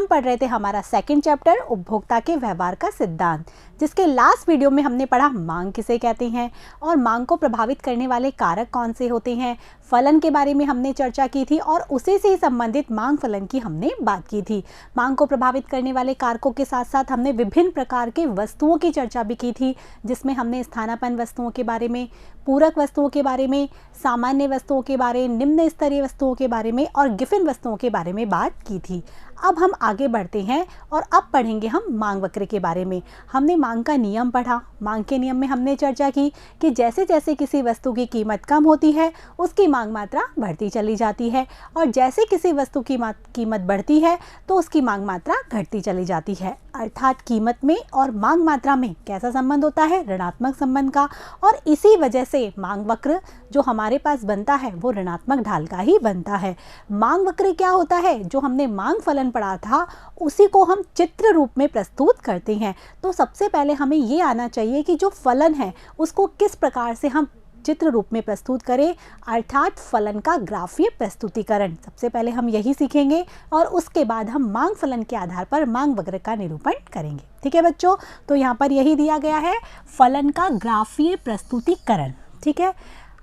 हम पढ़ रहे थे हमारा सेकंड चैप्टर उपभोक्ता के व्यवहार का सिद्धांत, जिसके लास्ट वीडियो में हमने पढ़ा मांग किसे कहते हैं और मांग को प्रभावित करने वाले कारक कौन से होते हैं। फलन के बारे में हमने चर्चा की थी और उसी से संबंधित मांग फलन की हमने बात की थी। मांग को प्रभावित करने वाले कारकों के साथ साथ हमने विभिन्न प्रकार के वस्तुओं की चर्चा भी की थी, जिसमें हमने स्थानापन्न वस्तुओं के बारे में, पूरक वस्तुओं के बारे में, सामान्य वस्तुओं के बारे, निम्न स्तरीय वस्तुओं के बारे में और गिफिन वस्तुओं के बारे में बात की थी। अब हम आगे बढ़ते हैं और अब पढ़ेंगे हम मांग वक्र के बारे में। हमने मांग का नियम पढ़ा। मांग के नियम में हमने चर्चा की कि जैसे जैसे किसी वस्तु की कीमत कम होती है उसकी मांग मात्रा बढ़ती चली जाती है और जैसे किसी वस्तु की कीमत बढ़ती है तो उसकी मांग मात्रा घटती चली जाती है। अर्थात कीमत में और मांग मात्रा में कैसा संबंध होता है? ऋणात्मक संबंध का। और इसी वजह से मांग वक्र जो हमारे पास बनता है वो ऋणात्मक ढाल का ही बनता है। मांग वक्र क्या होता है? जो हमने मांग फलन पढ़ा था उसी को हम चित्र रूप में प्रस्तुत करते हैं। तो सबसे पहले हमें ये आना चाहिए कि जो फलन है उसको किस प्रकार से हम चित्र रूप में प्रस्तुत करें, अर्थात फलन का ग्राफीय प्रस्तुतिकरण। सबसे पहले हम यही सीखेंगे और उसके बाद हम मांग फलन के आधार पर मांग वक्र का निरूपण करेंगे। ठीक है बच्चों, तो यहाँ पर यही दिया गया है फलन का ग्राफीय प्रस्तुतिकरण। ठीक है,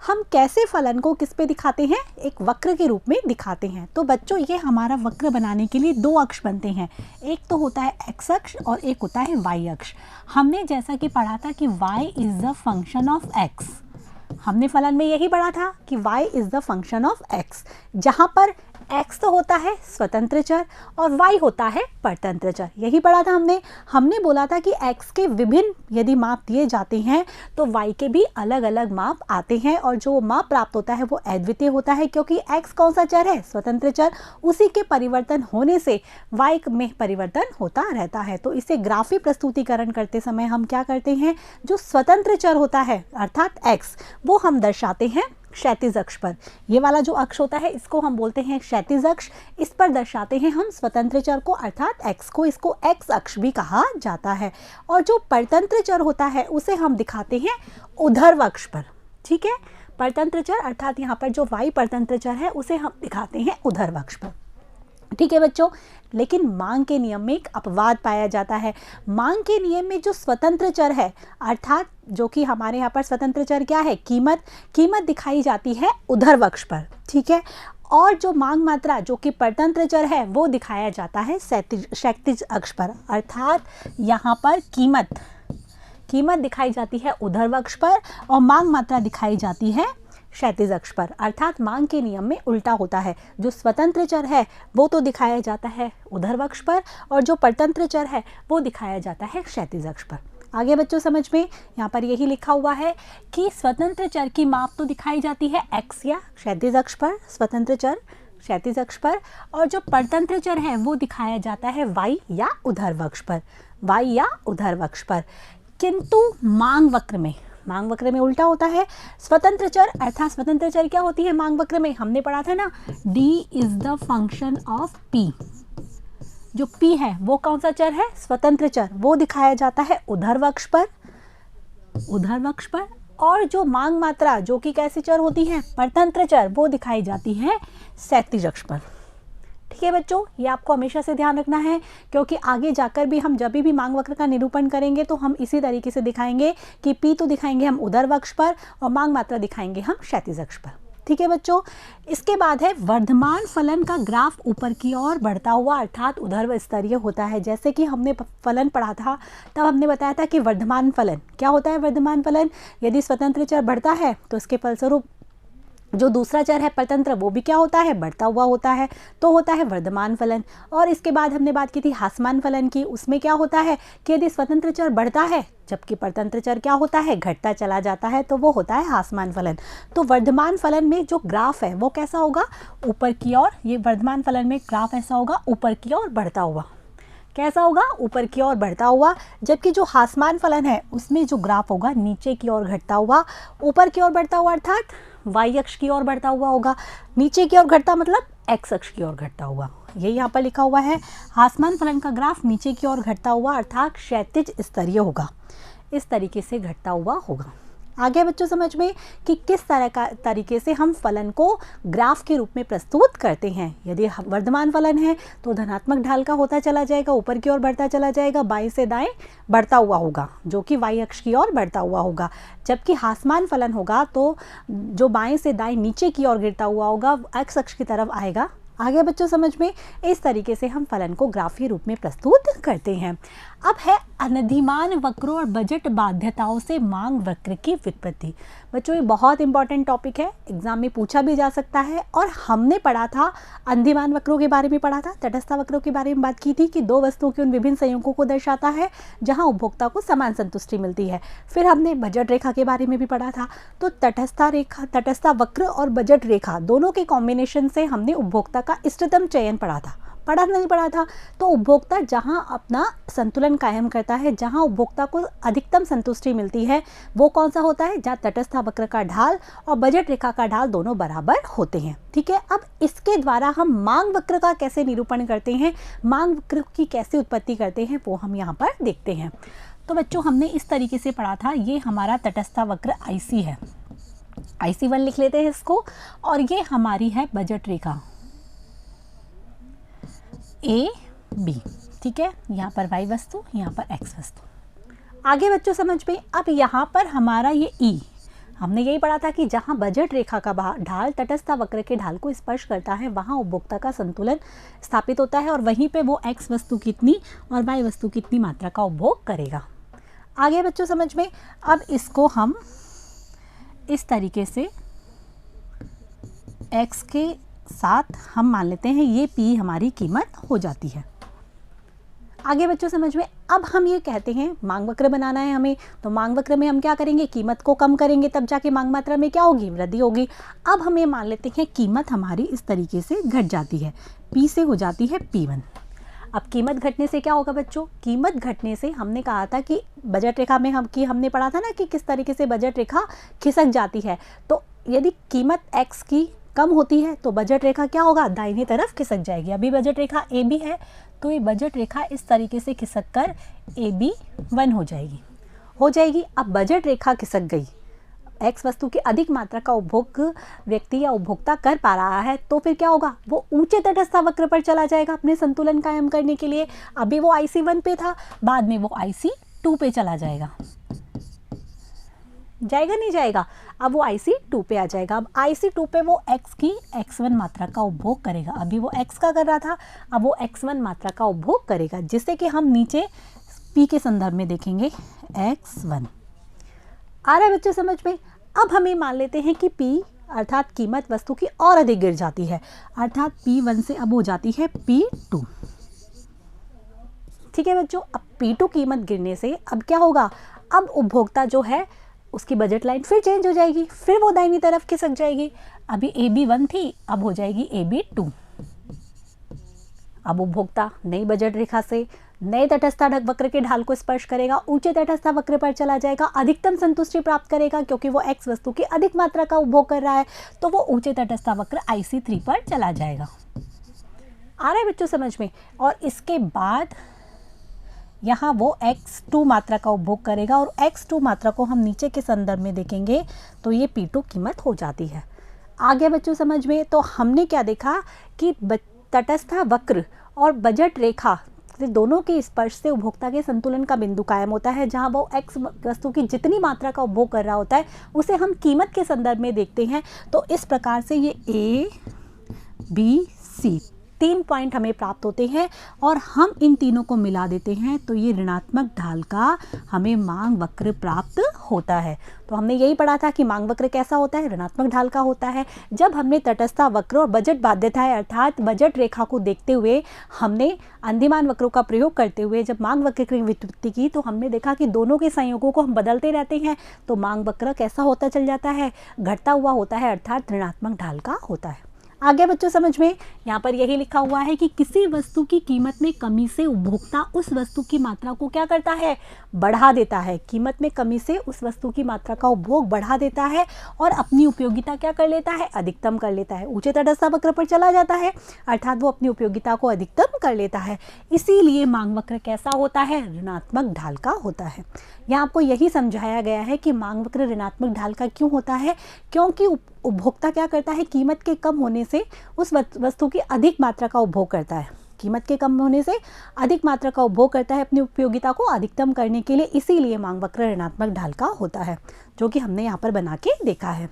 हम कैसे फलन को किस पे दिखाते हैं? एक वक्र के रूप में दिखाते हैं। तो बच्चों ये हमारा वक्र बनाने के लिए दो अक्ष बनते हैं, एक तो होता है एक्स अक्ष और एक होता है वाई अक्ष। हमने जैसा कि पढ़ा था कि y is the function of x, हमने फलन में यही पढ़ा था कि y is the function of x, जहाँ पर x तो होता है स्वतंत्र चर और y होता है परतंत्र चर। यही पढ़ा था हमने बोला था कि x के विभिन्न यदि माप दिए जाते हैं तो y के भी अलग अलग माप आते हैं और जो माप प्राप्त होता है वो अद्वितीय होता है, क्योंकि x कौन सा चर है? स्वतंत्र चर। उसी के परिवर्तन होने से y में परिवर्तन होता रहता है। तो इसे ग्राफीय प्रस्तुतिकरण करते समय हम क्या करते हैं? जो स्वतंत्र चर होता है अर्थात x, वो हम दर्शाते हैं क्षैतिज अक्ष पर। ये वाला जो अक्ष होता है इसको हम बोलते हैं क्षैतिज अक्ष। इस पर दर्शाते हैं हम स्वतंत्र चर को अर्थात x को, इसको x अक्ष भी कहा जाता है। और जो परतंत्र चर होता है उसे हम दिखाते हैं ऊर्ध्व अक्ष पर। ठीक है, परतंत्र चर अर्थात यहाँ पर जो y परतंत्र चर है उसे हम दिखाते हैं ऊर्ध्व अक्ष पर। ठीक है बच्चों, लेकिन मांग के नियम में एक अपवाद पाया जाता है। मांग के नियम में जो स्वतंत्र चर है अर्थात जो कि हमारे यहाँ पर स्वतंत्र चर क्या है? कीमत दिखाई जाती है ऊर्ध्व अक्ष पर। ठीक है, और जो मांग मात्रा जो कि परतंत्र चर है वो दिखाया जाता है क्षैतिज अक्ष पर। अर्थात यहाँ पर कीमत दिखाई जाती है ऊर्ध्व अक्ष पर और मांग मात्रा दिखाई जाती है क्षैतिज अक्ष पर। अर्थात मांग के नियम में उल्टा होता है, जो स्वतंत्र चर है वो तो दिखाया जाता है ऊर्ध्व अक्ष पर और जो परतंत्र चर है वो दिखाया जाता है क्षैतिज अक्ष पर। आगे बच्चों समझ में, यहाँ पर यही लिखा हुआ है कि स्वतंत्र चर की माप तो दिखाई जाती है x या क्षैतिज अक्ष पर, स्वतंत्र चर क्षैतिज अक्ष पर, और जो परतंत्र चर है वो दिखाया जाता है y या ऊर्ध्व अक्ष पर। किंतु मांग वक्र में उल्टा होता है। स्वतंत्र चर अर्थात स्वतंत्र चर क्या होती है मांग वक्र में? हमने पढ़ा था ना, d is the function of p। जो p है वो कौन सा चर है? स्वतंत्र चर। वो दिखाया जाता है ऊर्ध्व अक्ष पर। और जो मांग मात्रा जो कि कैसी चर होती है? परतंत्र चर, वो दिखाई जाती है क्षैतिज अक्ष पर। ठीक है बच्चों, ये आपको हमेशा से ध्यान रखना है, क्योंकि आगे जाकर भी हम जब भी मांग वक्र का निरूपण करेंगे तो हम इसी तरीके से दिखाएंगे कि p तो दिखाएंगे हम ऊर्ध्व अक्ष पर और मांग मात्रा दिखाएंगे हम क्षैतिज अक्ष पर। ठीक है बच्चों, इसके बाद है वर्धमान फलन का ग्राफ ऊपर की ओर बढ़ता हुआ अर्थात ऊर्ध्व स्तरीय होता है। जैसे कि हमने फलन पढ़ा था तब हमने बताया था कि वर्धमान फलन क्या होता है? वर्धमान फलन यदि स्वतंत्र चर बढ़ता है तो इसके फलस्वरूप जो दूसरा चर है परतंत्र वो भी क्या होता है? बढ़ता हुआ होता है, तो होता है वर्धमान फलन। और इसके बाद हमने बात की थी ह्रासमान फलन की। उसमें क्या होता है कि यदि स्वतंत्र चर बढ़ता है जबकि परतंत्र चर क्या होता है? घटता चला जाता है, तो वो होता है ह्रासमान फलन। तो वर्धमान फलन में जो ग्राफ है वो कैसा होगा? ऊपर की ओर। ये वर्धमान फलन में ग्राफ ऐसा होगा ऊपर की ओर बढ़ता हुआ। कैसा होगा? ऊपर की ओर बढ़ता हुआ। जबकि जो ह्रासमान फलन है उसमें जो ग्राफ होगा नीचे की ओर घटता हुआ। ऊपर की ओर बढ़ता हुआ अर्थात y अक्ष की ओर बढ़ता हुआ होगा, नीचे की ओर घटता मतलब x अक्ष की ओर घटता हुआ। ये यहाँ पर लिखा हुआ है ह्रासमान फलन का ग्राफ नीचे की ओर घटता हुआ अर्थात क्षैतिज स्तरीय होगा, इस तरीके से घटता हुआ होगा। आगे बच्चों समझ में कि किस तरह का तरीके से हम फलन को ग्राफ के रूप में प्रस्तुत करते हैं। यदि वर्धमान फलन है तो धनात्मक ढाल का होता चला जाएगा, ऊपर की ओर बढ़ता चला जाएगा, बाएं से दाएं बढ़ता हुआ होगा, जो कि y अक्ष की ओर बढ़ता हुआ होगा। जबकि ह्रासमान फलन होगा तो जो बाएं से दाएं नीचे की ओर गिरता हुआ होगा, x अक्ष की तरफ आएगा। आगे बच्चों समझ में इस तरीके से हम फलन को ग्राफीय रूप में प्रस्तुत करते हैं। अब है अनधिमान वक्रों और बजट बाध्यताओं से मांग वक्र की व्युत्पत्ति। बच्चों ये बहुत इंपॉर्टेंट टॉपिक है, एग्जाम में पूछा भी जा सकता है। और हमने पढ़ा था अनधिमान वक्रों के बारे में पढ़ा था, तटस्थ वक्रों के बारे में बात की थी कि दो वस्तुओं के उन विभिन्न संयोगों को दर्शाता है जहां उपभोक्ता को समान संतुष्टि मिलती है। फिर हमने बजट रेखा के बारे में भी पढ़ा था। तो तटस्थ वक्र और बजट रेखा दोनों के कॉम्बिनेशन से हमने उपभोक्ता का इष्टतम चयन पढ़ा था। तो उपभोक्ता जहां अपना संतुलन कायम करता है, जहां उपभोक्ता को अधिकतम संतुष्टि मिलती है, वो कौन सा होता है? जहां तटस्थ वक्र का ढाल और बजट रेखा का ढाल दोनों बराबर होते हैं। ठीक है, अब इसके द्वारा हम मांग वक्र का कैसे निरूपण करते हैं, मांग वक्र की कैसे उत्पत्ति करते हैं, वो हम यहाँ पर देखते हैं। तो बच्चों हमने इस तरीके से पढ़ा था, ये हमारा तटस्थ वक्र IC है, IC1 लिख लेते हैं इसको, और ये हमारी है बजट रेखा AB। ठीक है, यहाँ पर y वस्तु, यहाँ पर x वस्तु। आगे बच्चों समझ में, अब यहाँ पर हमारा ये E, हमने यही पढ़ा था कि जहाँ बजट रेखा का ढाल तटस्थ वक्र के ढाल को स्पर्श करता है वहाँ उपभोक्ता का संतुलन स्थापित होता है और वहीं पे वो x वस्तु कितनी और y वस्तु कितनी मात्रा का उपभोग करेगा। आगे बच्चों समझ में, अब इसको हम इस तरीके से x के साथ हम मान लेते हैं ये P हमारी कीमत हो जाती है। आगे बच्चों समझ में, अब हम ये कहते हैं मांग वक्र बनाना है हमें, तो मांग वक्र में हम क्या करेंगे? कीमत को कम करेंगे, तब जाके मांग मात्रा में क्या होगी? वृद्धि होगी। अब हम ये मान लेते हैं कीमत हमारी इस तरीके से घट जाती है, P से हो जाती है P1। अब कीमत घटने से क्या होगा बच्चों? कीमत घटने से हमने कहा था कि बजट रेखा में हमने पढ़ा था ना कि किस तरीके से बजट रेखा खिसक जाती है। तो यदि कीमत x की कम होती है तो बजट रेखा क्या होगा? दाहिनी तरफ खिसक जाएगी। अभी बजट रेखा AB है तो ये बजट रेखा इस तरीके से खिसक कर AB1 हो जाएगी। अब बजट रेखा खिसक गई, x वस्तु की अधिक मात्रा का उपभोग व्यक्ति या उपभोक्ता कर पा रहा है, तो फिर क्या होगा? वो ऊंचे तटस्थ वक्र पर चला जाएगा अपने संतुलन कायम करने के लिए। अभी वो IC1 पे था, बाद में वो IC2 पे चला जाएगा, नहीं जाएगा? अब वो IC2 पे आ जाएगा। अब IC2 पे वो x की x1 मात्रा का उपभोग करेगा। अभी वो x का कर रहा था, अब वो x1 मात्रा का उपभोग करेगा, जिससे कि हम नीचे P के संदर्भ में देखेंगे x1। आ रहा है बच्चों समझ में? अब हम ये मान लेते हैं कि P अर्थात कीमत वस्तु की और अधिक गिर जाती है, अर्थात P1 से अब हो जाती है P2। ठीक है बच्चों, अब P2 कीमत गिरने से अब क्या होगा? अब उपभोक्ता जो है उसकी बजट लाइन फिर चेंज हो जाएगी, फिर वो दाहिनी तरफ खिसक जाएगी। अभी AB1 थी, अब हो जाएगी AB2। अब उपभोक्ता नई बजट रेखा से नए तटस्थ वक्र के ढाल को स्पर्श करेगा, ऊंचे तटस्थ वक्र पर चला जाएगा, अधिकतम संतुष्टि प्राप्त करेगा क्योंकि वो x वस्तु की अधिक मात्रा का उपभोग कर रहा है, तो वो ऊंचे तटस्थ वक्र IC3 पर चला जाएगा। आ रहा है बच्चों समझ में? और इसके बाद यहाँ वो x2 मात्रा का उपभोग करेगा और x2 मात्रा को हम नीचे के संदर्भ में देखेंगे तो ये P2 कीमत हो जाती है। आगे बच्चों समझ में, तो हमने क्या देखा कि तटस्थ वक्र और बजट रेखा दोनों के स्पर्श से उपभोक्ता के संतुलन का बिंदु कायम होता है, जहां वो x वस्तु की जितनी मात्रा का उपभोग कर रहा होता है उसे हम कीमत के संदर्भ में देखते हैं। तो इस प्रकार से ये A, B, C 3 पॉइंट हमें प्राप्त होते हैं और हम इन तीनों को मिला देते हैं तो ये ऋणात्मक ढाल का हमें मांग वक्र प्राप्त होता है। तो हमने यही पढ़ा था कि मांग वक्र कैसा होता है? ऋणात्मक ढाल का होता है। जब हमने तटस्थ वक्र और बजट बाध्यताएं अर्थात बजट रेखा को देखते हुए हमने अनधिमान वक्रों का प्रयोग करते हुए जब मांग वक्र की व्युत्पत्ति की तो हमने देखा कि दोनों के संयोगों को हम बदलते रहते हैं तो मांग वक्र कैसा होता चल जाता है? घटता हुआ होता है, अर्थात ऋणात्मक ढाल का होता है। आगे बच्चों समझ में, यहाँ पर यही लिखा हुआ है कि किसी वस्तु की कीमत में कमी से उपभोक्ता उस वस्तु की मात्रा को क्या करता है, बढ़ा देता है। कीमत में कमी से उस वस्तु की मात्रा का उपभोग बढ़ा देता है और अपनी उपयोगिता क्या कर लेता है, अधिकतम कर लेता है। ऊंचे तटस्थ वक्र पर चला जाता है, अर्थात वो अपनी उपयोगिता को अधिकतम कर लेता है। इसीलिए मांग वक्र कैसा होता है, ऋणात्मक ढाल का होता है। यहाँ आपको यही समझाया गया है कि मांग वक्र ऋणात्मक ढाल का क्यों होता है, क्योंकि उपभोक्ता क्या करता है, कीमत के कम होने से उस वस्तु की अधिक मात्रा का उपभोग करता है। कीमत के कम होने से अधिक मात्रा का उपभोग करता है अपनी उपयोगिता को अधिकतम करने के लिए। इसीलिए मांग वक्र ऋणात्मक ढाल का होता है, जो कि हमने यहाँ पर बना के देखा है।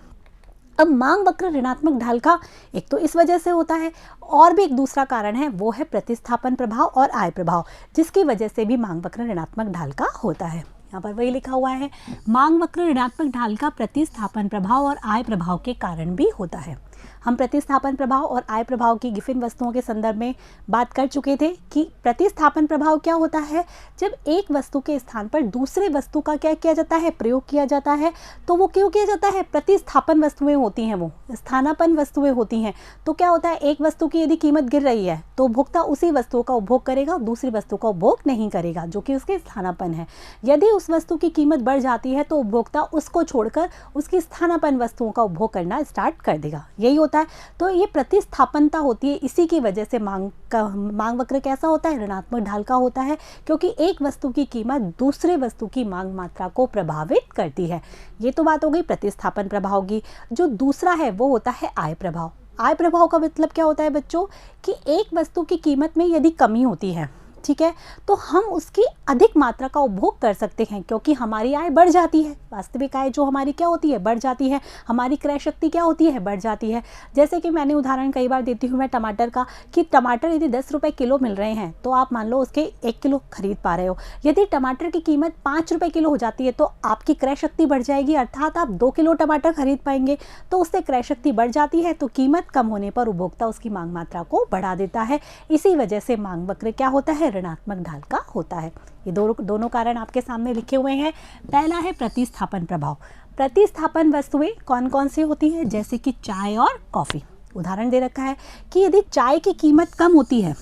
अब मांग वक्र ऋणात्मक ढाल का एक तो इस वजह से होता है, और भी एक दूसरा कारण है, वो है प्रतिस्थापन प्रभाव और आय प्रभाव, जिसकी वजह से भी मांग वक्र ऋणात्मक ढाल का होता है। यहाँ पर वही लिखा हुआ है, मांग वक्र ऋणात्मक ढाल का प्रतिस्थापन प्रभाव और आय प्रभाव के कारण भी होता है। हम प्रतिस्थापन प्रभाव और आय प्रभाव की गिफिन वस्तुओं के संदर्भ में बात कर चुके थे कि प्रतिस्थापन प्रभाव क्या होता है, जब एक वस्तु के स्थान पर दूसरे वस्तु का क्या किया जाता है, प्रयोग किया जाता है। तो वो क्यों किया जाता है, प्रतिस्थापन वस्तुएं होती हैं, वो स्थानापन्न वस्तुएं होती हैं। तो क्या होता है, एक वस्तु की यदि कीमत गिर रही है तो उपभोक्ता उसी वस्तु का उपभोग करेगा, दूसरी वस्तु का उपभोग नहीं करेगा, जो कि उसके स्थानापन्न है। यदि उस वस्तु की कीमत बढ़ जाती है तो उपभोक्ता उसको छोड़कर उसकी स्थानापन्न वस्तुओं का उपभोग करना स्टार्ट कर देगा। यही होता है। तो ये प्रतिस्थापनता होती है, इसी की वजह से मांग वक्र कैसा होता है, ऋणात्मक ढाल का होता है, क्योंकि एक वस्तु की कीमत दूसरे वस्तु की मांग मात्रा को प्रभावित करती है। ये तो बात हो गई प्रतिस्थापन प्रभाव की। जो दूसरा है वो होता है आय प्रभाव। आय प्रभाव का मतलब क्या होता है बच्चों, कि एक वस्तु की कीमत में यदि कमी होती है, ठीक है, तो हम उसकी अधिक मात्रा का उपभोग कर सकते हैं, क्योंकि हमारी आय बढ़ जाती है। वास्तविक आय जो हमारी क्या होती है, बढ़ जाती है। हमारी क्रय शक्ति क्या होती है, बढ़ जाती है। जैसे कि मैंने उदाहरण कई बार देती हूँ मैं टमाटर का, कि टमाटर यदि 10 रुपये किलो मिल रहे हैं तो आप मान लो उसके 1 किलो खरीद पा रहे हो। यदि टमाटर की कीमत 5 रुपये किलो हो जाती है तो आपकी क्रय शक्ति बढ़ जाएगी, अर्थात आप 2 किलो टमाटर खरीद पाएंगे। तो उससे क्रय शक्ति बढ़ जाती है, तो कीमत कम होने पर उपभोक्ता उसकी मांग मात्रा को बढ़ा देता है। इसी वजह से मांग वक्र क्या होता है, ऋणात्मक ढाल का होता है। ये दोनों कारण आपके सामने लिखे हुए हैं। पहला है प्रतिस्थापन प्रभाव। प्रतिस्थापन वस्तुएं कौन कौन सी होती है, जैसे कि चाय और कॉफ़ी। उदाहरण दे रखा है कि यदि चाय की कीमत कम होती है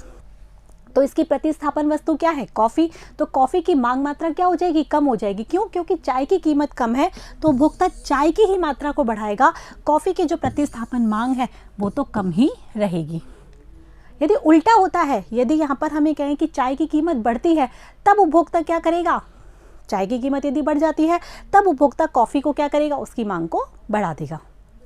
तो इसकी प्रतिस्थापन वस्तु क्या है, कॉफ़ी। तो कॉफ़ी की मांग मात्रा क्या हो जाएगी, कम हो जाएगी। क्यों, क्योंकि चाय की कीमत कम है तो उपभोक्ता चाय की ही मात्रा को बढ़ाएगा, कॉफ़ी की जो प्रतिस्थापन मांग है वो तो कम ही रहेगी। यदि उल्टा होता है, यदि यहाँ पर हमें कहें कि चाय की कीमत बढ़ती है, तब उपभोक्ता क्या करेगा, चाय की कीमत यदि बढ़ जाती है तब उपभोक्ता कॉफ़ी को क्या करेगा, उसकी मांग को बढ़ा देगा।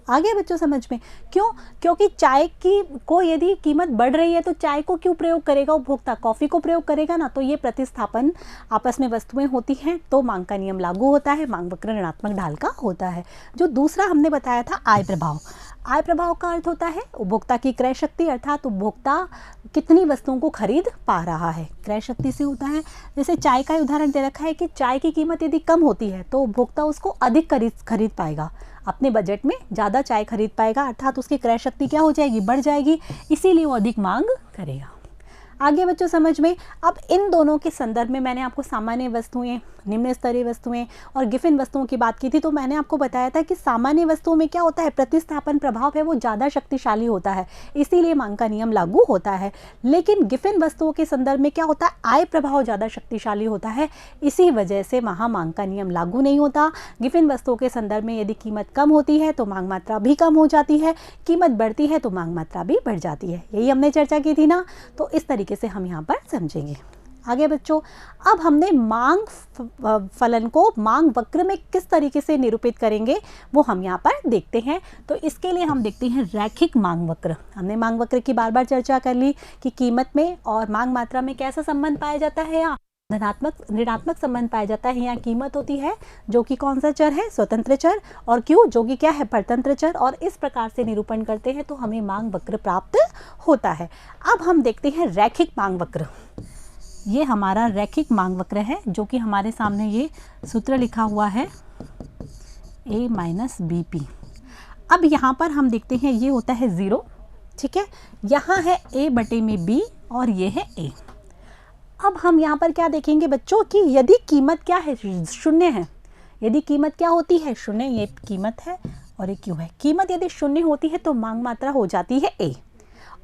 आगे बच्चों समझ में, क्यों, क्योंकि चाय की को यदि कीमत बढ़ रही है तो चाय को क्यों प्रयोग करेगा उपभोक्ता, कॉफ़ी को प्रयोग करेगा ना। तो ये प्रतिस्थापन आपस में वस्तुएं होती हैं तो मांग का नियम लागू होता है, मांग वक्र ऋणात्मक ढाल का होता है। जो दूसरा हमने बताया था आय प्रभाव। आय प्रभाव का अर्थ होता है उपभोक्ता की क्रय शक्ति, अर्थात उपभोक्ता कितनी वस्तुओं को खरीद पा रहा है, क्रय शक्ति से होता है। जैसे चाय का उदाहरण दे रखा है कि चाय की कीमत यदि कम होती है तो उपभोक्ता उसको अधिक खरीद पाएगा, अपने बजट में ज़्यादा चाय खरीद पाएगा, अर्थात उसकी क्रय शक्ति क्या हो जाएगी, बढ़ जाएगी, इसीलिए वो अधिक मांग करेगा। आगे बच्चों समझ में, अब इन दोनों के संदर्भ में मैंने आपको सामान्य वस्तुएं, निम्न स्तरीय वस्तुएं और गिफिन वस्तुओं की बात की थी। तो मैंने आपको बताया था कि सामान्य वस्तुओं में क्या होता है, प्रतिस्थापन प्रभाव है वो ज़्यादा शक्तिशाली होता है, इसीलिए मांग का नियम लागू होता है। लेकिन गिफिन वस्तुओं के संदर्भ में क्या होता है, आय प्रभाव ज़्यादा शक्तिशाली होता है, इसी वजह से वहाँ मांग का नियम लागू नहीं होता। गिफिन वस्तुओं के संदर्भ में यदि कीमत कम होती है तो मांग मात्रा भी कम हो जाती है, कीमत बढ़ती है तो मांग मात्रा भी बढ़ जाती है। यही हमने चर्चा की थी ना, तो इस तरीके से हम यहाँ पर समझेंगे। आगे बच्चों, अब हमने मांग फलन को मांग वक्र में किस तरीके से निरूपित करेंगे वो हम यहाँ पर देखते हैं। तो इसके लिए हम देखते हैं रैखिक मांग वक्र। हमने मांग वक्र की बार बार चर्चा कर ली कि कीमत में और मांग मात्रा में कैसा संबंध पाया जाता है, यहाँ धनात्मक ऋणात्मक संबंध पाया जाता है। यहाँ कीमत होती है जो कि कौन सा चर है, स्वतंत्र चर, और क्यू जो कि क्या है, परतंत्र चर, और इस प्रकार से निरूपण करते हैं तो हमें मांग वक्र प्राप्त होता है। अब हम देखते हैं रैखिक मांग वक्र। ये हमारा रैखिक मांग वक्र है, जो कि हमारे सामने ये सूत्र लिखा हुआ है a माइनस बी पी। अब यहाँ पर हम देखते हैं ये होता है 0, ठीक है, यहाँ है a बटे में b और ये है a। अब हम यहाँ पर क्या देखेंगे बच्चों कि यदि कीमत क्या है, 0 है, यदि कीमत क्या होती है, 0, ये कीमत है और एक क्यू है। कीमत यदि शून्य होती है तो मांग मात्रा हो जाती है ए,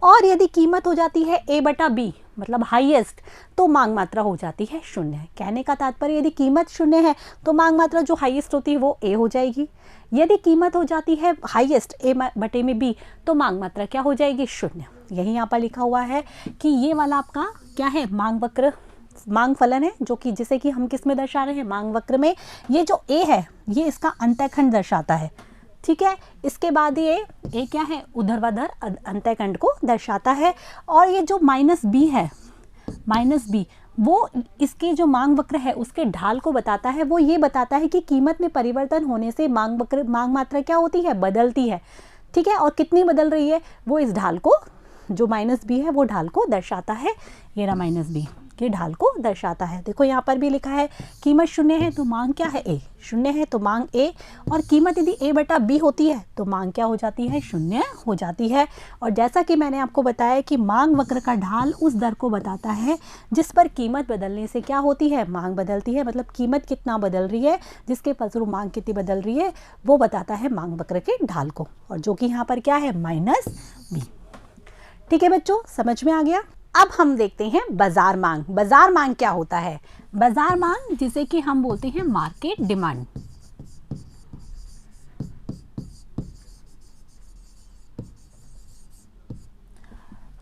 और यदि कीमत हो जाती है ए बटा बी मतलब हाईएस्ट, तो मांग मात्रा हो जाती है शून्य। कहने का तात्पर्य यदि कीमत शून्य है तो मांग मात्रा जो हाईएस्ट होती है वो ए हो जाएगी। यदि कीमत हो जाती है हाईएस्ट ए बटे में बी तो मांग मात्रा क्या हो जाएगी, शून्य। यही यहाँ पर लिखा हुआ है कि ये वाला आपका क्या है, मांग वक्र, मांग फलन है, जो कि जिसे कि हम किस में दर्शा रहे हैं, मांग वक्र में। ये जो ए है ये इसका अंतःखंड दर्शाता है, ठीक है। इसके बाद ये क्या है, ऊर्ध्वाधर अंतःखंड को दर्शाता है। और ये जो माइनस बी है, माइनस बी, वो इसके जो मांग वक्र है उसके ढाल को बताता है। वो ये बताता है कि कीमत में परिवर्तन होने से मांग मात्रा क्या होती है, बदलती है, ठीक है। और कितनी बदल रही है, वो इस ढाल को, जो माइनस बी है वो ढाल को दर्शाता है। ये रहा माइनस बी के ढाल को दर्शाता है। देखो यहाँ पर भी लिखा है कीमत शून्य है तो मांग क्या है, ए, शून्य है तो मांग ए, और कीमत यदि ए बटा बी होती है तो मांग क्या हो जाती है, शून्य हो जाती है। और जैसा कि मैंने आपको बताया कि मांग वक्र का ढाल उस दर को बताता है जिस पर कीमत बदलने से क्या होती है, मांग बदलती है। मतलब कीमत कितना बदल रही है, जिसके फलस्वरूप मांग कितनी बदल रही है, वो बताता है मांग वक्र के ढाल को, और जो कि यहाँ पर क्या है, माइनस बी। ठीक है बच्चों, समझ में आ गया। अब हम देखते हैं बाजार मांग। बाजार मांग क्या होता है, बाजार मांग जिसे कि हम बोलते हैं मार्केट डिमांड।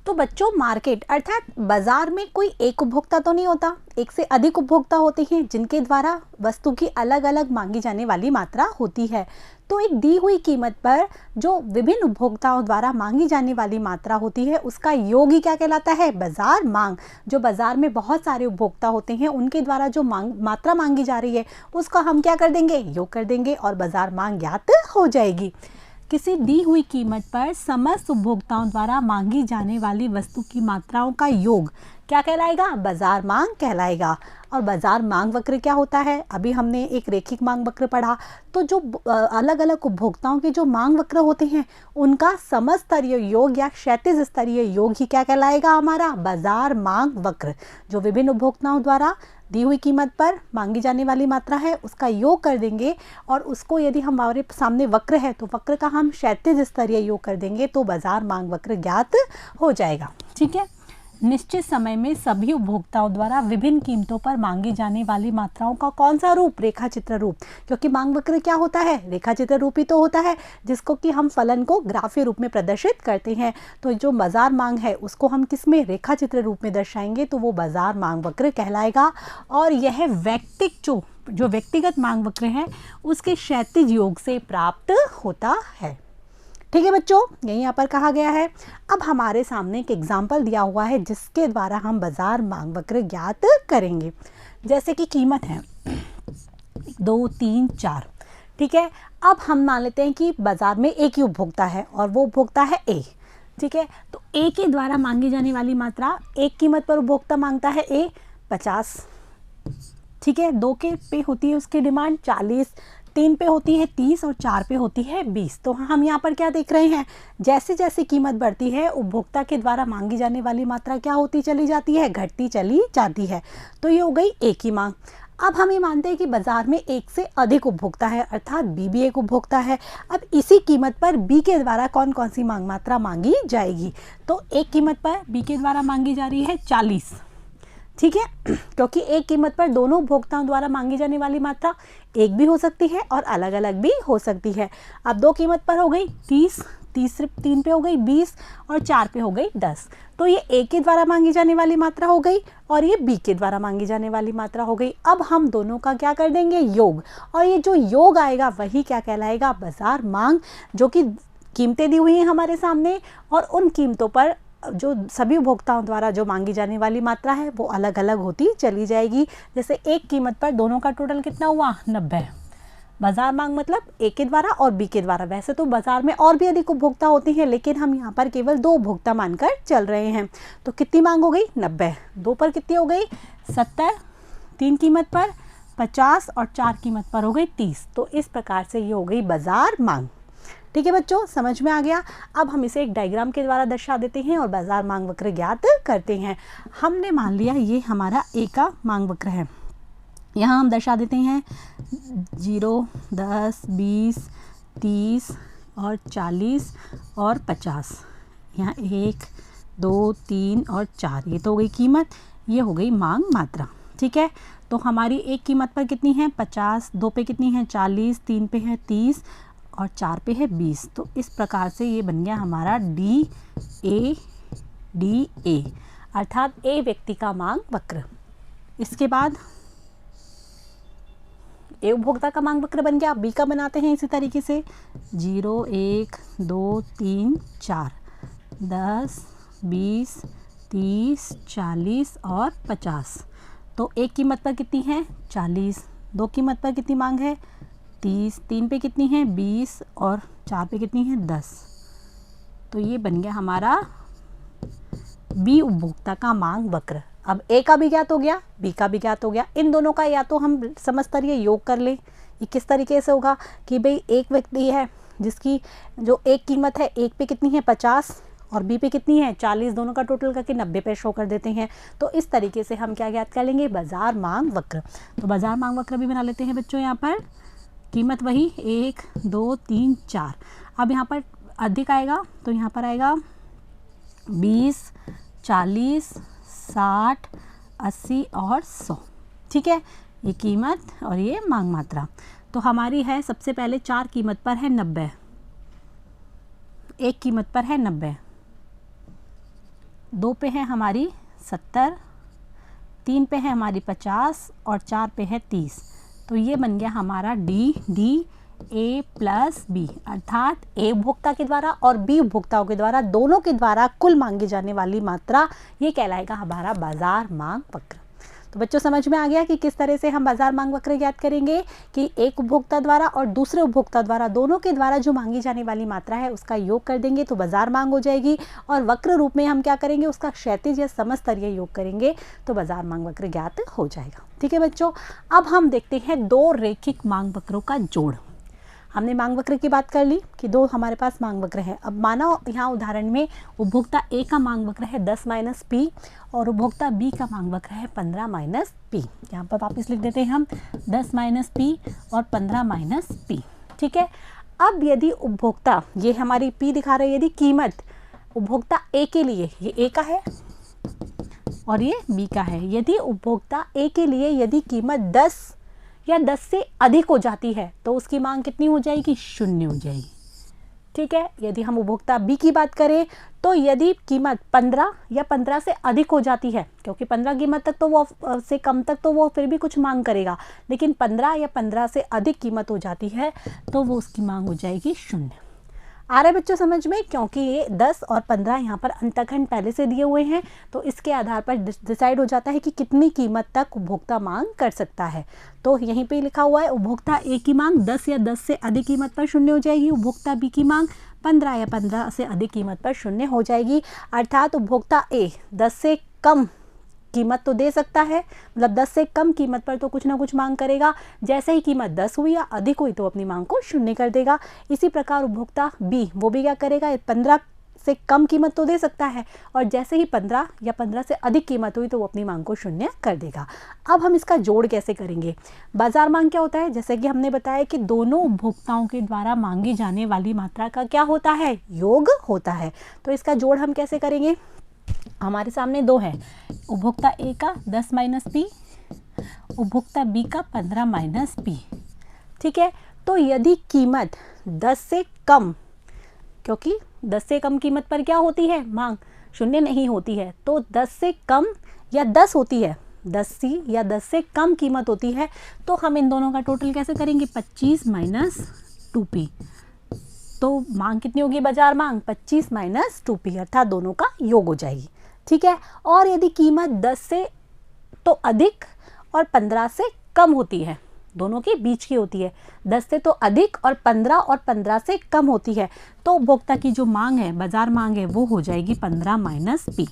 तो बच्चों मार्केट अर्थात बाजार में कोई एक उपभोक्ता तो नहीं होता, एक से अधिक उपभोक्ता होते हैं जिनके द्वारा वस्तु की अलग अलग मांगी जाने वाली मात्रा होती है। तो एक दी हुई कीमत पर जो विभिन्न उपभोक्ताओं द्वारा मांगी जाने वाली मात्रा होती है उसका योग ही क्या कहलाता है, बाजार मांग। जो बाजार में बहुत सारे उपभोक्ता होते हैं उनके द्वारा जो मात्रा मांगी जा रही है उसका हम क्या कर देंगे, योग कर देंगे, और बाजार मांग ज्ञात हो जाएगी। किसी दी हुई कीमत पर समस्त उपभोक्ताओं द्वारा मांगी जाने वाली वस्तु की मात्राओं का योग क्या कहलाएगा, बाजार मांग कहलाएगा। और बाजार मांग वक्र क्या होता है, अभी हमने एक रेखिक मांग वक्र पढ़ा। तो जो अलग अलग उपभोक्ताओं के जो मांग वक्र होते हैं उनका समस्तरीय योग या क्षैतिज स्तरीय योग ही क्या कहलाएगा, हमारा बाजार मांग वक्र। जो विभिन्न उपभोक्ताओं द्वारा दी हुई कीमत पर मांगी जाने वाली मात्रा है उसका योग कर देंगे, और उसको यदि हम हमारे सामने वक्र है तो वक्र का हम क्षैतिज स्तरीय योग कर देंगे तो बाजार मांग वक्र ज्ञात हो जाएगा। ठीक है। निश्चित समय में सभी उपभोक्ताओं द्वारा विभिन्न कीमतों पर मांगी जाने वाली मात्राओं का कौन सा रूप, रेखा चित्र रूप। क्योंकि मांग वक्र क्या होता है, रेखा चित्र रूप ही तो होता है, जिसको कि हम फलन को ग्राफीय रूप में प्रदर्शित करते हैं। तो जो बाजार मांग है उसको हम किस में, रेखा चित्र रूप में दर्शाएंगे तो वो बाजार मांग वक्र कहलाएगा। और यह वैयक्तिक जो व्यक्तिगत मांग वक्र है उसके क्षैतिज योग से प्राप्त होता है। ठीक है बच्चों, यही यहाँ पर कहा गया है। अब हमारे सामने एक एग्जाम्पल दिया हुआ है जिसके द्वारा हम बाजार मांग वक्र ज्ञात करेंगे। जैसे कि कीमत है 2, 3, 4, ठीक है। अब हम मान लेते हैं कि बाजार में एक ही उपभोक्ता है और वो उपभोक्ता है ए, ठीक है। तो ए के द्वारा मांगी जाने वाली मात्रा, एक कीमत पर उपभोक्ता मांगता है ए 50, ठीक है। 2 के पे होती है उसकी डिमांड 40, 3 पे होती है 30 और 4 पे होती है 20। तो हम यहाँ पर क्या देख रहे हैं, जैसे जैसे कीमत बढ़ती है उपभोक्ता के द्वारा मांगी जाने वाली मात्रा क्या होती चली जाती है, घटती चली जाती है। तो ये हो गई ए की मांग। अब हम ये मानते हैं कि बाजार में एक से अधिक उपभोक्ता है अर्थात बी भी एक उपभोक्ता है। अब इसी कीमत पर बी के द्वारा कौन कौन सी मांग मात्रा मांगी जाएगी। तो एक कीमत पर बी के द्वारा मांगी जा रही है 40, ठीक है। क्योंकि एक कीमत पर दोनों उपभोक्ताओं द्वारा मांगी जाने वाली मात्रा एक भी हो सकती है और अलग अलग भी हो सकती है। अब 2 कीमत पर हो गई 30, 3 पे हो गई 20 और 4 पे हो गई 10। तो ये ए के द्वारा मांगी जाने वाली मात्रा हो गई और ये बी के द्वारा मांगी जाने वाली मात्रा हो गई। अब हम दोनों का क्या कर देंगे, योग, और ये जो योग आएगा वही क्या कहलाएगा, बाजार मांग। जो कि कीमतें दी हुई हैं हमारे सामने और उन कीमतों पर जो सभी उपभोक्ताओं द्वारा जो मांगी जाने वाली मात्रा है वो अलग अलग होती चली जाएगी। जैसे एक कीमत पर दोनों का टोटल कितना हुआ, 90। बाजार मांग मतलब ए के द्वारा और बी के द्वारा। वैसे तो बाजार में और भी अधिक उपभोक्ता होते हैं लेकिन हम यहाँ पर केवल 2 उपभोक्ता मानकर चल रहे हैं। तो कितनी मांग हो गई, 90। 2 पर कितनी हो गई, 70। 3 कीमत पर 50 और 4 कीमत पर हो गई 30। तो इस प्रकार से ये हो गई बाजार मांग। ठीक है बच्चों, समझ में आ गया। अब हम इसे एक डायग्राम के द्वारा दर्शा देते हैं और बाजार मांग वक्र ज्ञात करते हैं। हमने मान लिया ये हमारा ए का मांग वक्र है। यहाँ हम दर्शा देते हैं 0, 10, 20, 30, और 40 और 50। यहाँ 1 2 3 और 4, ये तो हो गई कीमत, ये हो गई मांग मात्रा। ठीक है, तो हमारी एक कीमत पर कितनी है 50, 2 पे कितनी है 40, 3 पे है 30 और 4 पे है 20। तो इस प्रकार से ये बन गया हमारा DA, अर्थात ए व्यक्ति का मांग वक्र। इसके बाद ए उपभोक्ता का मांग वक्र बन गया। बी का बनाते हैं इसी तरीके से 0 1 2 3 4, 10 20 30 40 और 50। तो एक कीमत पर कितनी है 40, 2 कीमत पर कितनी मांग है 30, 3 पे कितनी है 20 और 4 पे कितनी है 10। तो ये बन गया हमारा बी उपभोक्ता का मांग वक्र। अब ए का भी ज्ञात हो गया, बी का भी ज्ञात हो गया। इन दोनों का या तो हम समस्तरीय योग कर लें। ये किस तरीके से होगा कि भाई एक व्यक्ति है जिसकी जो एक कीमत है, एक पे कितनी है 50 और बी पे कितनी है 40, दोनों का टोटल करके 90 पे शो कर देते हैं। तो इस तरीके से हम क्या ज्ञात कर लेंगे बाजार मांग वक्र। तो बाजार मांग वक्र भी बना लेते हैं बच्चों। यहाँ पर कीमत वही 1 2 3 4। अब यहाँ पर अधिक आएगा तो यहाँ पर आएगा 20 40 60 80 और 100। ठीक है, ये कीमत और ये मांग मात्रा। तो हमारी है सबसे पहले 4 कीमत पर है 90, एक कीमत पर है 90, 2 पे है हमारी 70, 3 पे है हमारी 50 और 4 पे है 30। तो ये बन गया हमारा डी ए प्लस बी, अर्थात ए उपभोक्ता के द्वारा और बी उपभोक्ताओं के द्वारा, दोनों के द्वारा कुल मांगी जाने वाली मात्रा, ये कहलाएगा हमारा बाजार मांग वक्र। तो बच्चों समझ में आ गया कि किस तरह से हम बाजार मांग वक्र ज्ञात करेंगे कि एक उपभोक्ता द्वारा और दूसरे उपभोक्ता द्वारा, दोनों के द्वारा जो मांगी जाने वाली मात्रा है उसका योग कर देंगे तो बाजार मांग हो जाएगी, और वक्र रूप में हम क्या करेंगे उसका क्षैतिज या समस्तरीय योग करेंगे तो बाजार मांग वक्र ज्ञात हो जाएगा। ठीक है बच्चों, अब हम देखते हैं 2 रेखिक मांग वक्रों का जोड़। हमने मांग वक्र की बात कर ली कि 2 हमारे पास मांग वक्र है। अब माना यहाँ उदाहरण में उपभोक्ता ए का मांग वक्र है 10 - P और उपभोक्ता बी का मांग वक्र है 15 - P। यहाँ पर वापस लिख देते हैं हम 10 - P और 15 - P। ठीक है, अब यदि उपभोक्ता, ये हमारी P दिखा रही है, यदि कीमत उपभोक्ता ए के लिए, ये ए का है और ये बी का है, यदि उपभोक्ता ए के लिए यदि कीमत 10 या 10 से अधिक हो जाती है तो उसकी मांग कितनी हो जाएगी 0 हो जाएगी। ठीक है, यदि हम उपभोक्ता बी की बात करें तो यदि कीमत 15 या 15 से अधिक हो जाती है, क्योंकि 15 कीमत तक तो वो से कम तक तो वो फिर भी कुछ मांग करेगा, लेकिन 15 या 15 से अधिक कीमत हो जाती है तो वो उसकी मांग हो जाएगी 0। आ रहा है बच्चों समझ में, क्योंकि ये 10 और 15 यहाँ पर अंतखंड पहले से दिए हुए हैं तो इसके आधार पर डिसाइड हो जाता है कि कितनी कीमत तक उपभोक्ता मांग कर सकता है। तो यहीं पे लिखा हुआ है उपभोक्ता ए की मांग 10 या 10 से अधिक कीमत पर 0 हो जाएगी, उपभोक्ता बी की मांग 15 या 15 से अधिक कीमत पर 0 हो जाएगी। अर्थात उपभोक्ता ए 10 से कम कीमत तो दे सकता है, मतलब 10 से कम कीमत पर तो कुछ ना कुछ मांग करेगा, जैसे ही कीमत 10 हुई या अधिक हुई तो अपनी मांग को 0 कर देगा। इसी प्रकार उपभोक्ता बी वो भी क्या करेगा, 15 से कम कीमत तो दे सकता है और जैसे ही 15 या 15 से अधिक कीमत हुई तो वो अपनी मांग को 0 कर देगा। अब हम इसका जोड़ कैसे करेंगे। बाजार मांग क्या होता है, जैसे कि हमने बताया कि दोनों उपभोक्ताओं के द्वारा मांगी जाने वाली मात्रा का क्या होता है, योग होता है। तो इसका जोड़ हम कैसे करेंगे, हमारे सामने 2 है, उपभोक्ता ए का 10 - P, उपभोक्ता बी का 15 - P। ठीक है, तो यदि कीमत 10 से कम, क्योंकि 10 से कम कीमत पर क्या होती है मांग 0 नहीं होती है, तो 10 से कम या 10 होती है, 10 या 10 से कम कीमत होती है तो हम इन दोनों का टोटल कैसे करेंगे 25 - 2P। तो मांग कितनी होगी बाजार मांग 25 - 2P, अर्थात दोनों का योग हो जाएगी। ठीक है, और यदि कीमत 10 से तो अधिक और 15 से कम होती है, दोनों के बीच की होती है, 10 से तो अधिक और 15 से कम होती है, तो उपभोक्ता की जो मांग है बाजार मांग है वो हो जाएगी 15 - P।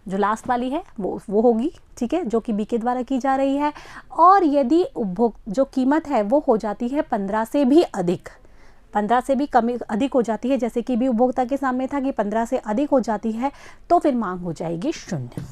जो लास्ट वाली है वो होगी, ठीक है, जो कि बी के द्वारा की जा रही है। और यदि जो कीमत है वो हो जाती है 15 से भी अधिक, 15 से भी कम अधिक हो जाती है, जैसे कि भी उपभोक्ता के सामने था कि 15 से अधिक हो जाती है तो फिर मांग हो जाएगी 0।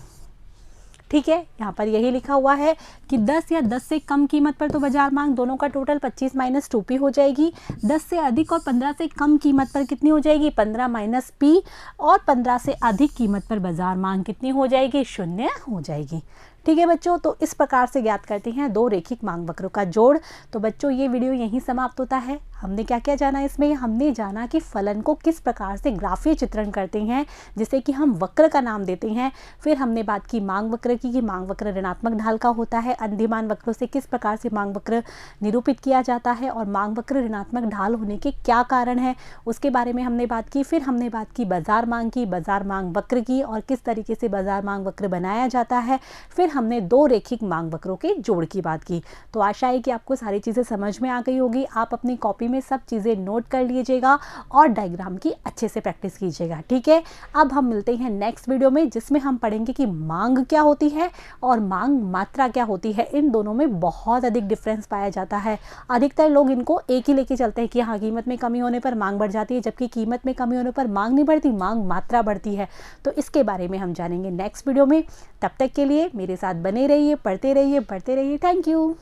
ठीक है, यहाँ पर यही लिखा हुआ है कि 10 या 10 से कम कीमत पर तो बाजार मांग दोनों का टोटल 25 माइनस 2p हो जाएगी। 10 से अधिक और 15 से कम कीमत पर कितनी हो जाएगी, 15 माइनस p, और 15 से अधिक कीमत पर बाजार मांग कितनी हो जाएगी, 0 हो जाएगी। ठीक है बच्चों, तो इस प्रकार से ज्ञात करते हैं दो रेखिक मांग वक्रों का जोड़। तो बच्चों ये वीडियो यहीं समाप्त होता है। हमने क्या क्या जाना इसमें, हमने जाना कि फलन को किस प्रकार से ग्राफीय चित्रण करते हैं जिसे कि हम वक्र का नाम देते हैं। फिर हमने बात की मांग वक्र की कि मांग वक्र ऋणात्मक ढाल का होता है। अंतिमान वक्रों से किस प्रकार से मांग वक्र निरूपित किया जाता है और मांग वक्र ऋणात्मक ढाल होने के क्या कारण है उसके बारे में हमने बात की। फिर हमने बात की बाजार मांग की, बाजार मांग वक्र की, और किस तरीके से बाजार मांग वक्र बनाया जाता है। फिर हमने दो रेखिक मांग वक्रों के जोड़ की बात की। तो आशा है कि आपको सारी चीज़ें समझ में आ गई होगी। आप अपनी कॉपी में सब चीज़ें नोट कर लीजिएगा और डायग्राम की अच्छे से प्रैक्टिस कीजिएगा। ठीक है, अब हम मिलते हैं नेक्स्ट वीडियो में जिसमें हम पढ़ेंगे कि मांग क्या होती है और मांग मात्रा क्या होती है। इन दोनों में बहुत अधिक डिफरेंस पाया जाता है। अधिकतर लोग इनको एक ही लेके चलते हैं कि हाँ, कीमत में कमी होने पर मांग बढ़ जाती है, जबकि कीमत में कमी होने पर मांग नहीं बढ़ती, मांग मात्रा बढ़ती है। तो इसके बारे में हम जानेंगे नेक्स्ट वीडियो में। तब तक के लिए मेरे साथ बने रहिए, पढ़ते रहिए, बढ़ते रहिए। Thank you.